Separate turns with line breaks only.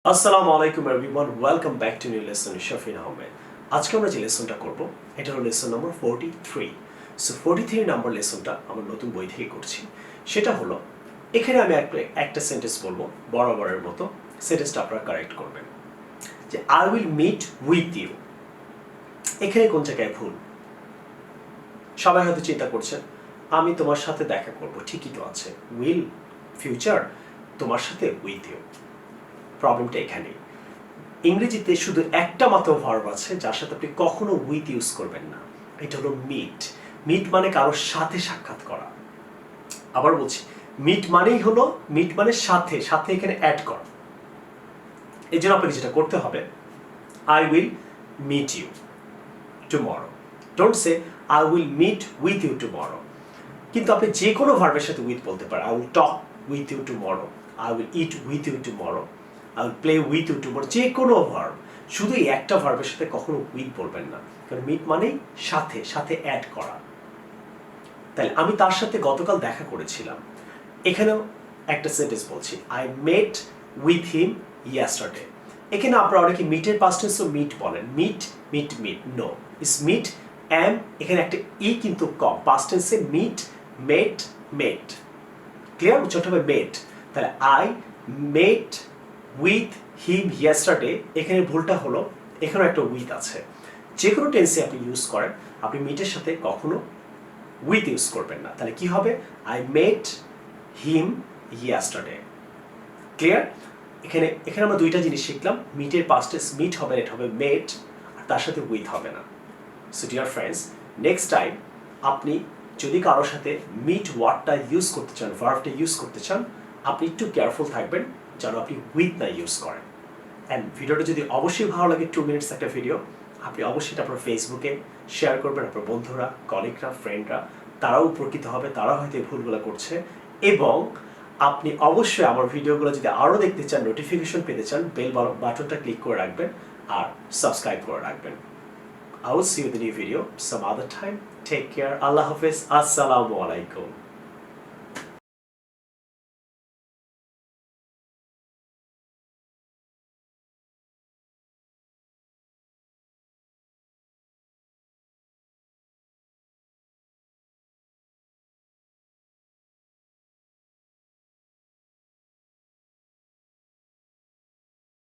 আসসালামু আলাইকুম everyone, welcome back to new lesson Shafin Ahmed. আজকে আমরা যে লেসনটা করব এটা হলো লেসন নম্বর 43। সো 43 নাম্বার লেসনটা আমরা নতুন বই থেকে করছি। সেটা হলো এখানে আমি একটা সেন্টেন্স বলবো বরাবরের মতো। সেন্টেন্সটা আপনারা কারেক্ট করবেন যে I will meet with you. এখানে কোন জায়গায় ভুল? সবাই হয়তো চিন্তা করছেন আমি তোমার সাথে দেখা করব, ঠিকই তো আছে, উইল ফিউচার, তোমার সাথে উইথ ইউ। প্রবলেমটা এখানেই। ইংরেজিতে শুধু একটা মাত্র ভার্ব আছে যার সাথে আপনি কখনো উইথ ইউজ করবেন না, এটা হলো মিট। মিট মানে কারোর সাথে সাক্ষাৎ করা। আবার বলছি, মিট মানেই হলো মিট মানে সাথে, সাথে এখানে অ্যাড করা। এই জন্য আপনাকে যেটা করতে হবে, I will meet you tomorrow. Don't say I will meet with you tomorrow. কিন্তু আপনি যে কোনো ভার্বের সাথে উইথ বলতে পারেন। I will talk with you tomorrow, I will eat with you tomorrow, I will play with you tomorrow. যে কোনো ভার্ব, শুধু এই একটা ভার্বের সাথে কখনো উইথ বলবেন না, কারণ মিট মানেই সাথে, সাথে অ্যাড করা। তাহলে আমি তার সাথে গতকাল দেখা করেছিলাম, এখানেও একটা সেন্টেন্স বলছি, I met with him yesterday. এখানে আপনারা অনেকে মিটের পাস্ট টেন্সও মিট বলেন, মিট মিট মিট, নো, ইস মিট অ্যাম। এখানে একটা ই কিন্তু কম, পাস্ট টেন্সে মিট মেট মেট। ক্লিয়ার? ছোট হবে মেট। তাহলে I met with him yesterday, এখানে ভুলটা হলো এখানেও একটা উইথ আছে। যে কোনো টেন্সে আপনি ইউজ করেন, আপনি মিটের সাথে কখনো উইথ ইউজ করবেন না। তাহলে কি হবে? I met him yesterday. Clear? এখানে আমরা দুইটা জিনিস শিখলাম। মিটের পাস্ট টেন্স মিট হবে, এটা হবে মেট, আর তার সাথে উইথ হবে না। So dear friends, next time আপনি যদি কারোর সাথে মিট ওয়ার্ডটা ইউজ করতে চান, ভার্বটা ইউজ করতে চান, আপনি একটু কেয়ারফুল থাকবেন যেন আপনি উইথ না ইউজ করেন। অ্যান্ড ভিডিওটা যদি অবশ্যই ভালো লাগে, 2 মিনিটস একটা ভিডিও, আপনি অবশ্যই এটা আপনার ফেসবুকে শেয়ার করবেন। আপনার বন্ধুরা, কলিগরা, ফ্রেন্ডরা, তারাও উপকৃত হবে, তারাও হয়তো এই ভুলগুলো করছে। এবং আপনি অবশ্যই আমার ভিডিওগুলো যদি আরও দেখতে চান, নোটিফিকেশন পেতে চান, বেল বাটনটা ক্লিক করে রাখবেন আর সাবস্ক্রাইব করে রাখবেন। I will see you in the new video some other time. Take care. Allah Hafiz. Assalamu alaikum.